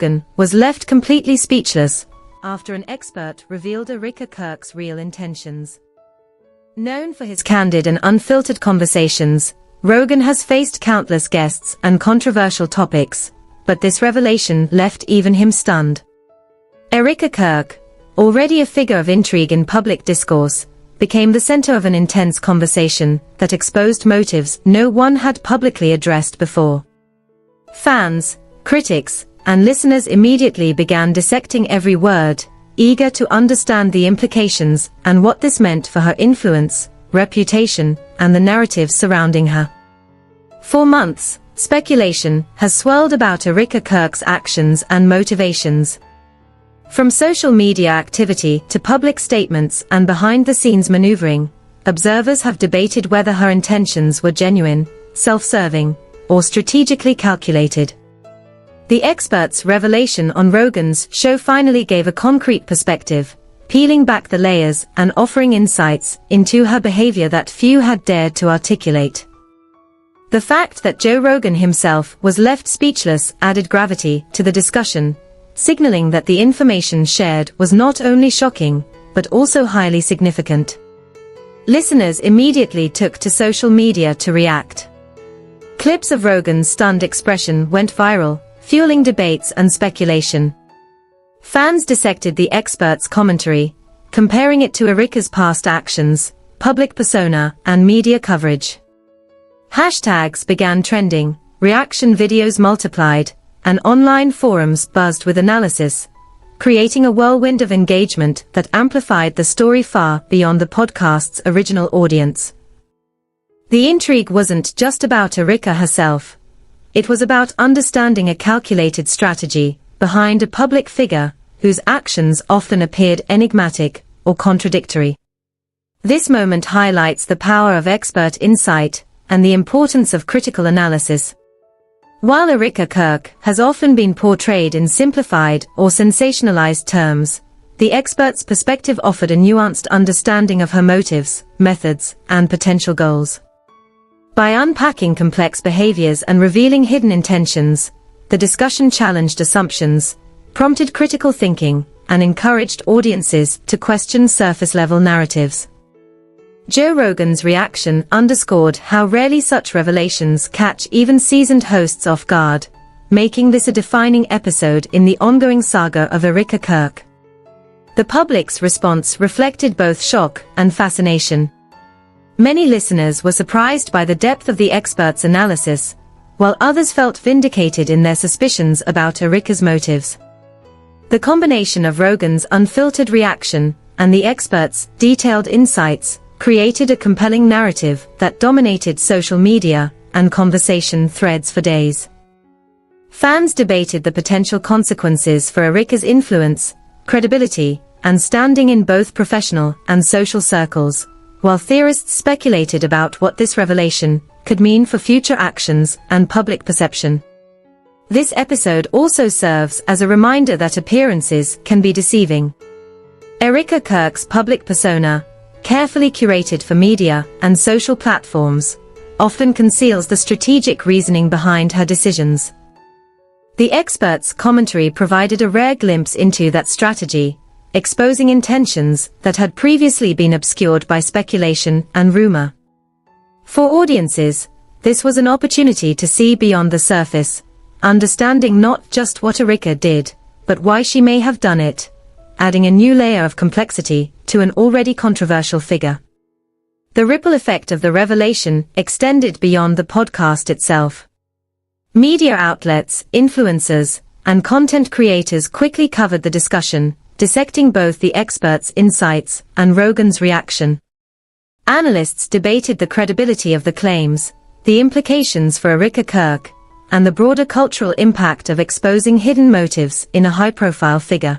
Rogan was left completely speechless after an expert revealed Erika Kirk's real intentions. Known for his candid and unfiltered conversations, Rogan has faced countless guests and controversial topics, but this revelation left even him stunned. Erika Kirk, already a figure of intrigue in public discourse, became the center of an intense conversation that exposed motives no one had publicly addressed before. Fans, critics, and listeners immediately began dissecting every word, eager to understand the implications and what this meant for her influence, reputation, and the narrative surrounding her. For months, speculation has swirled about Erika Kirk's actions and motivations. From social media activity to public statements and behind-the-scenes maneuvering, observers have debated whether her intentions were genuine, self-serving, or strategically calculated. The expert's revelation on Rogan's show finally gave a concrete perspective, peeling back the layers and offering insights into her behavior that few had dared to articulate. The fact that Joe Rogan himself was left speechless added gravity to the discussion, signaling that the information shared was not only shocking, but also highly significant. Listeners immediately took to social media to react. Clips of Rogan's stunned expression went viral, fueling debates and speculation. Fans dissected the expert's commentary, comparing it to Erika's past actions, public persona, and media coverage. Hashtags began trending, reaction videos multiplied, and online forums buzzed with analysis, creating a whirlwind of engagement that amplified the story far beyond the podcast's original audience. The intrigue wasn't just about Erika herself. It was about understanding a calculated strategy behind a public figure whose actions often appeared enigmatic or contradictory. This moment highlights the power of expert insight and the importance of critical analysis. While Erika Kirk has often been portrayed in simplified or sensationalized terms, the expert's perspective offered a nuanced understanding of her motives, methods, and potential goals. By unpacking complex behaviors and revealing hidden intentions, the discussion challenged assumptions, prompted critical thinking, and encouraged audiences to question surface-level narratives. Joe Rogan's reaction underscored how rarely such revelations catch even seasoned hosts off guard, making this a defining episode in the ongoing saga of Erika Kirk. The public's response reflected both shock and fascination. Many listeners were surprised by the depth of the expert's analysis, while others felt vindicated in their suspicions about Erika's motives. The combination of Rogan's unfiltered reaction and the expert's detailed insights created a compelling narrative that dominated social media and conversation threads for days. Fans debated the potential consequences for Erika's influence, credibility, and standing in both professional and social circles, while theorists speculated about what this revelation could mean for future actions and public perception. This episode also serves as a reminder that appearances can be deceiving. Erika Kirk's public persona, carefully curated for media and social platforms, often conceals the strategic reasoning behind her decisions. The expert's commentary provided a rare glimpse into that strategy, exposing intentions that had previously been obscured by speculation and rumor. For audiences, this was an opportunity to see beyond the surface, understanding not just what Erika did, but why she may have done it, adding a new layer of complexity to an already controversial figure. The ripple effect of the revelation extended beyond the podcast itself. Media outlets, influencers, and content creators quickly covered the discussion, dissecting both the expert's insights and Rogan's reaction. Analysts debated the credibility of the claims, the implications for Erika Kirk, and the broader cultural impact of exposing hidden motives in a high-profile figure.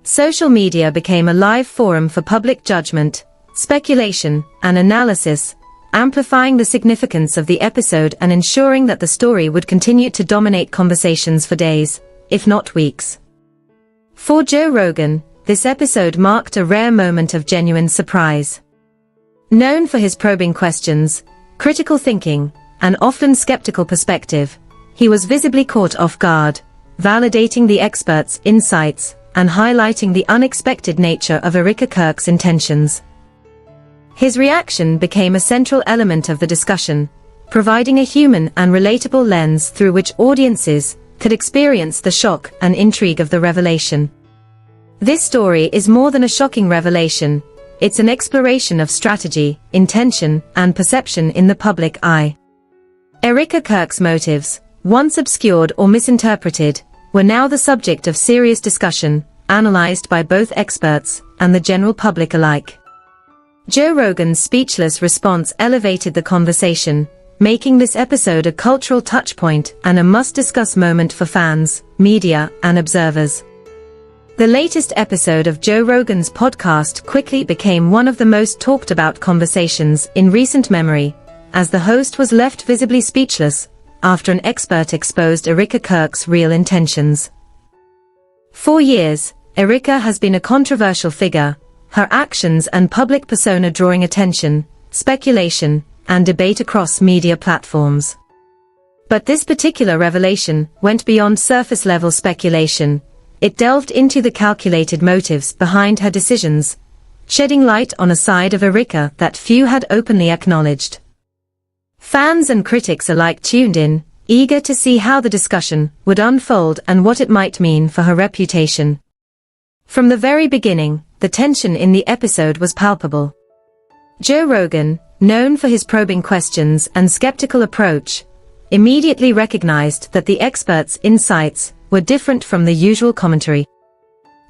Social media became a live forum for public judgment, speculation, and analysis, amplifying the significance of the episode and ensuring that the story would continue to dominate conversations for days, if not weeks. For Joe Rogan, this episode marked a rare moment of genuine surprise. Known for his probing questions, critical thinking, and often skeptical perspective, he was visibly caught off guard, validating the expert's insights and highlighting the unexpected nature of Erika Kirk's intentions. His reaction became a central element of the discussion, providing a human and relatable lens through which audiences could experience the shock and intrigue of the revelation. This story is more than a shocking revelation, it's an exploration of strategy, intention, and perception in the public eye. Erika Kirk's motives, once obscured or misinterpreted, were now the subject of serious discussion, analyzed by both experts and the general public alike. Joe Rogan's speechless response elevated the conversation, making this episode a cultural touchpoint and a must-discuss moment for fans, media, and observers. The latest episode of Joe Rogan's podcast quickly became one of the most talked-about conversations in recent memory, as the host was left visibly speechless after an expert exposed Erika Kirk's real intentions. For years, Erika has been a controversial figure, her actions and public persona drawing attention, speculation, and debate across media platforms. But this particular revelation went beyond surface-level speculation. It delved into the calculated motives behind her decisions, shedding light on a side of Erika that few had openly acknowledged. Fans and critics alike tuned in, eager to see how the discussion would unfold and what it might mean for her reputation. From the very beginning, the tension in the episode was palpable. Joe Rogan, known for his probing questions and skeptical approach, immediately recognized that the expert's insights were different from the usual commentary.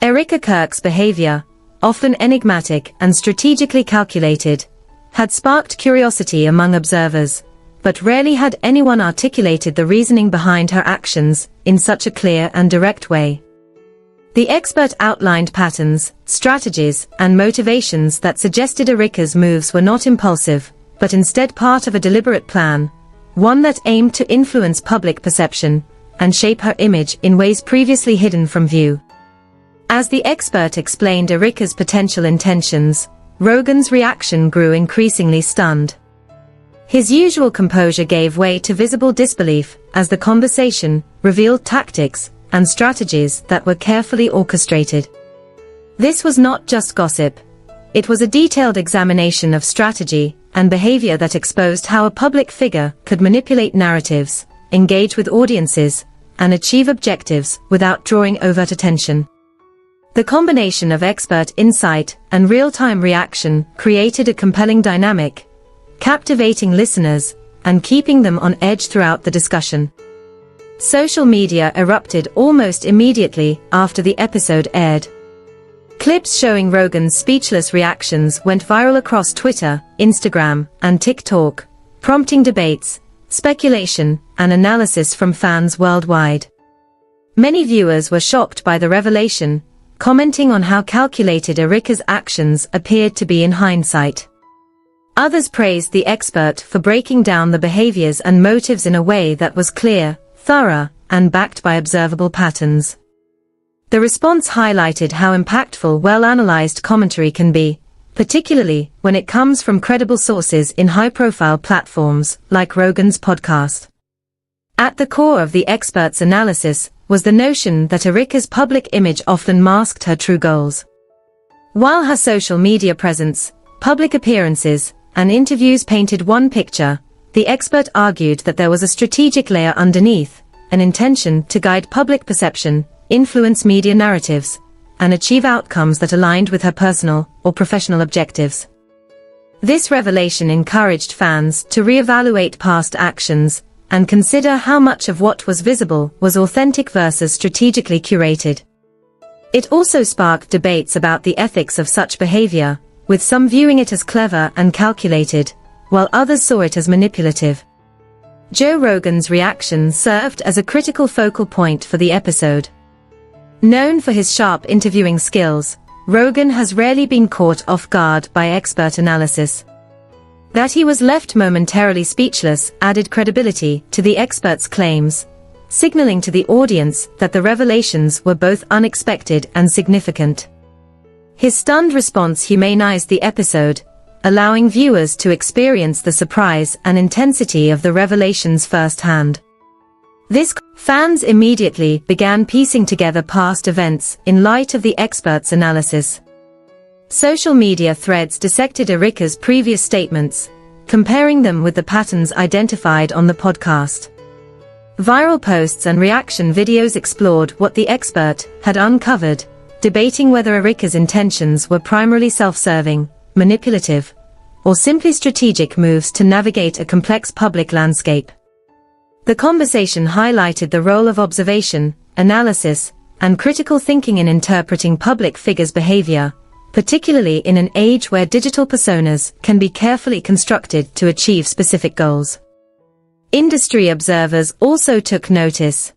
Erika Kirk's behavior, often enigmatic and strategically calculated, had sparked curiosity among observers, but rarely had anyone articulated the reasoning behind her actions in such a clear and direct way. The expert outlined patterns, strategies, and motivations that suggested Erika's moves were not impulsive, but instead part of a deliberate plan, one that aimed to influence public perception and shape her image in ways previously hidden from view. As the expert explained Erika's potential intentions, Rogan's reaction grew increasingly stunned. His usual composure gave way to visible disbelief as the conversation revealed tactics and strategies that were carefully orchestrated. This was not just gossip. It was a detailed examination of strategy and behavior that exposed how a public figure could manipulate narratives, engage with audiences, and achieve objectives without drawing overt attention. The combination of expert insight and real-time reaction created a compelling dynamic, captivating listeners and keeping them on edge throughout the discussion. Social media erupted almost immediately after the episode aired. Clips showing Rogan's speechless reactions went viral across Twitter, Instagram, and TikTok, prompting debates, speculation, and analysis from fans worldwide. Many viewers were shocked by the revelation, commenting on how calculated Erika's actions appeared to be in hindsight. Others praised the expert for breaking down the behaviors and motives in a way that was clear, thorough, and backed by observable patterns. The response highlighted how impactful well-analyzed commentary can be, particularly when it comes from credible sources in high-profile platforms like Rogan's podcast. At the core of the expert's analysis was the notion that Erika's public image often masked her true goals. While her social media presence, public appearances, and interviews painted one picture, the expert argued that there was a strategic layer underneath, an intention to guide public perception, influence media narratives, and achieve outcomes that aligned with her personal or professional objectives. This revelation encouraged fans to reevaluate past actions and consider how much of what was visible was authentic versus strategically curated. It also sparked debates about the ethics of such behavior, with some viewing it as clever and calculated, while others saw it as manipulative. Joe Rogan's reaction served as a critical focal point for the episode. Known for his sharp interviewing skills, Rogan has rarely been caught off guard by expert analysis. That he was left momentarily speechless added credibility to the expert's claims, signaling to the audience that the revelations were both unexpected and significant. His stunned response humanized the episode, allowing viewers to experience the surprise and intensity of the revelations firsthand. Fans immediately began piecing together past events in light of the expert's analysis. Social media threads dissected Erika's previous statements, comparing them with the patterns identified on the podcast. Viral posts and reaction videos explored what the expert had uncovered, debating whether Erika's intentions were primarily self-serving, manipulative, or simply strategic moves to navigate a complex public landscape. The conversation highlighted the role of observation, analysis, and critical thinking in interpreting public figures' behavior, particularly in an age where digital personas can be carefully constructed to achieve specific goals. Industry observers also took notice.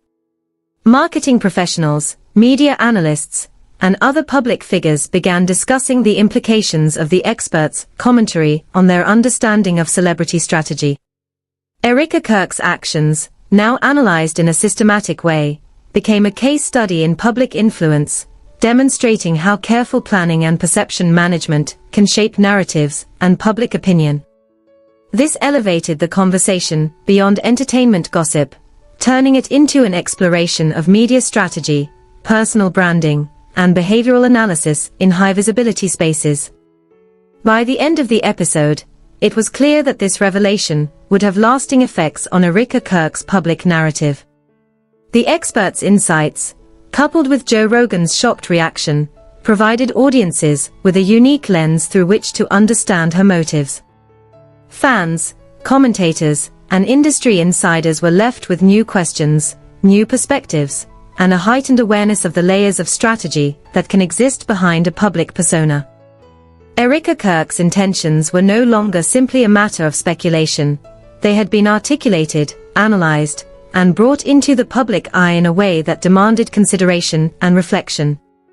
Marketing professionals, media analysts, and other public figures began discussing the implications of the expert's commentary on their understanding of celebrity strategy. Erika Kirk's actions, now analyzed in a systematic way, became a case study in public influence, demonstrating how careful planning and perception management can shape narratives and public opinion. This elevated the conversation beyond entertainment gossip, turning it into an exploration of media strategy, personal branding, and behavioral analysis in high-visibility spaces. By the end of the episode, it was clear that this revelation would have lasting effects on Erika Kirk's public narrative. The expert's insights, coupled with Joe Rogan's shocked reaction, provided audiences with a unique lens through which to understand her motives. Fans, commentators, and industry insiders were left with new questions, new perspectives, and a heightened awareness of the layers of strategy that can exist behind a public persona. Erika Kirk's intentions were no longer simply a matter of speculation. They had been articulated, analyzed, and brought into the public eye in a way that demanded consideration and reflection.